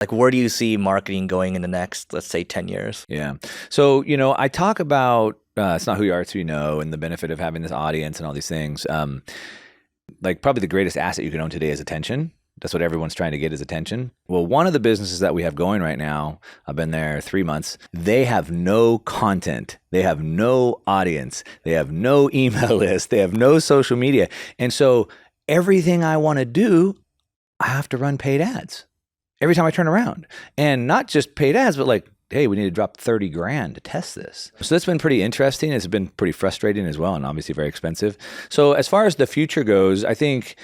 Like, where do you see marketing going in the next, let's say, 10 years? Yeah. So, I talk about it's not who you are, it's who you know, and the benefit of having this audience and all these things. Like probably the greatest asset you can own today is attention. That's what everyone's trying to get is attention. Well, one of the businesses that we have going right now, I've been there 3 months, they have no content. They have no audience. They have no email list. They have no social media. And so everything I want to do, I have to run paid ads every time I turn around. And not just paid ads, but like, hey, we need to drop 30 grand to test this. So that's been pretty interesting. It's been pretty frustrating as well, and obviously very expensive. So as far as the future goes, I think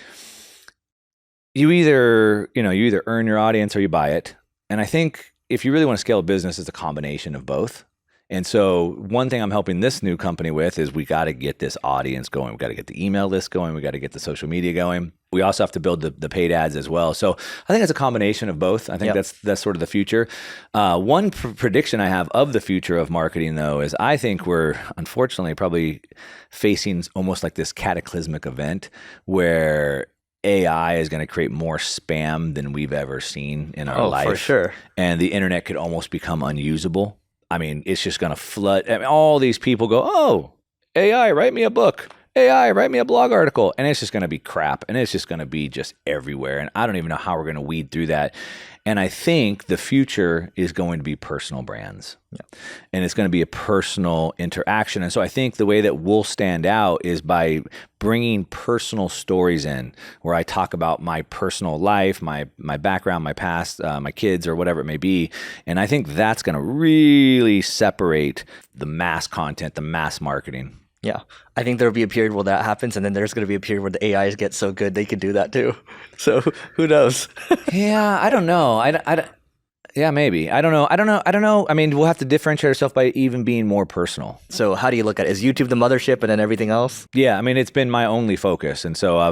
you either earn your audience or you buy it. And I think if you really want to scale a business, it's a combination of both. And so one thing I'm helping this new company with is we got to get this audience going. We got to get the email list going. We got to get the social media going. We also have to build the paid ads as well. So I think it's a combination of both. I think that's sort of the future. One prediction I have of the future of marketing, though, is I think we're unfortunately probably facing almost like this cataclysmic event where AI is going to create more spam than we've ever seen in our life. For sure. And the internet could almost become unusable. I mean, it's just going to flood. I mean, all these people go, oh, AI, write me a book. AI, write me a blog article. And it's just going to be crap. And it's just going to be just everywhere. And I don't even know how we're going to weed through that. And I think the future is going to be personal brands. Yeah. And it's going to be a personal interaction. And so I think the way that we'll stand out is by bringing personal stories in where I talk about my personal life, my background, my past, my kids, or whatever it may be. And I think that's going to really separate the mass content, the mass marketing. Yeah, I think there'll be a period where that happens, and then there's going to be a period where the AIs get so good they can do that too. So who knows? Yeah, I don't know. Yeah, maybe. I don't know. I mean, we'll have to differentiate ourselves by even being more personal. So how do you look at it? Is YouTube the mothership and then everything else? Yeah, I mean, it's been my only focus, and so I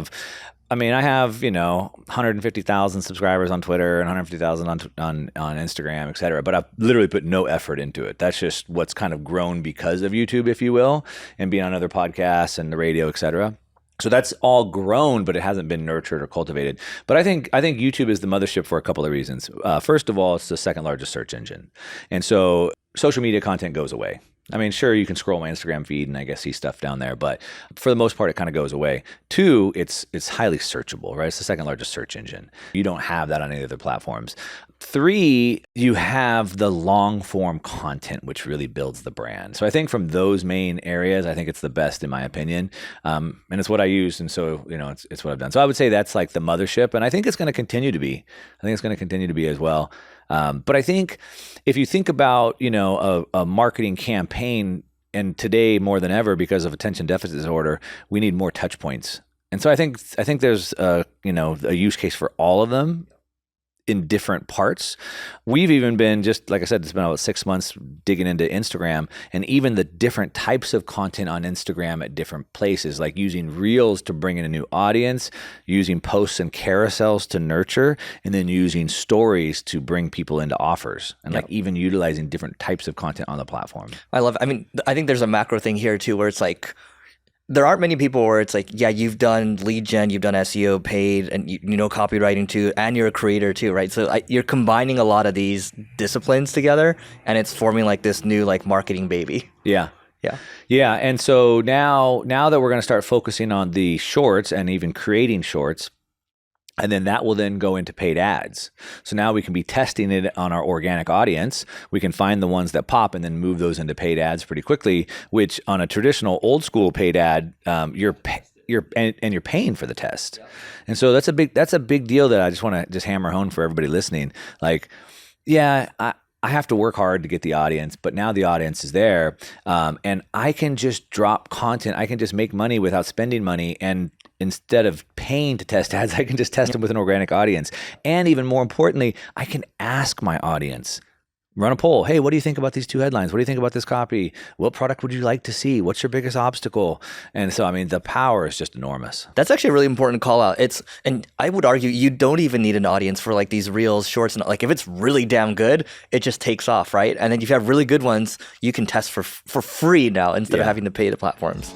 have 150,000 subscribers on Twitter and 150,000 on Instagram, et cetera. But I've literally put no effort into it. That's just what's kind of grown because of YouTube, if you will, and being on other podcasts and the radio, et cetera. So that's all grown, but it hasn't been nurtured or cultivated. But I think YouTube is the mothership for a couple of reasons. First of all, it's the second largest search engine, and so social media content goes away. I mean, sure, you can scroll my Instagram feed and I guess see stuff down there, but for the most part, it kind of goes away. Two, it's highly searchable, right? It's the second largest search engine. You don't have that on any other platforms. Three, you have the long form content, which really builds the brand. So I think from those main areas, I think it's the best in my opinion. And it's what I use. And so, it's what I've done. So I would say that's like the mothership. And I think it's going to continue to be. I think it's going to continue to be as well. But I think if you think about, a marketing campaign, and today more than ever, because of attention deficit disorder, we need more touch points. And so I think there's a use case for all of them in different parts. We've even been, just like I said, it's been about 6 months digging into Instagram, and even the different types of content on Instagram at different places, like using reels to bring in a new audience, using posts and carousels to nurture, and then using stories to bring people into offers, and like even utilizing different types of content on the platform. I think there's a macro thing here too, where it's like, there aren't many people where it's like, yeah, you've done lead gen, you've done SEO, paid, and you know copywriting too, and you're a creator too, right? So you're combining a lot of these disciplines together, and it's forming like this new like marketing baby. Yeah. And so now that we're going to start focusing on the shorts and even creating shorts, and then that will then go into paid ads. So now we can be testing it on our organic audience. We can find the ones that pop and then move those into paid ads pretty quickly, which on a traditional old school paid ad, you're paying for the test. And so that's a big deal that I just want to hammer home for everybody listening. Like, yeah, I have to work hard to get the audience, but now the audience is there, and I can just drop content. I can just make money without spending money, and instead of paying to test ads, I can just test them with an organic audience. And even more importantly, I can ask my audience, run a poll. Hey, what do you think about these 2 headlines? What do you think about this copy? What product would you like to see? What's your biggest obstacle? And so, I mean, the power is just enormous. That's actually a really important call out. And I would argue you don't even need an audience for like these reels, shorts, and like if it's really damn good, it just takes off, right? And then if you have really good ones, you can test for free now instead of having to pay the platforms.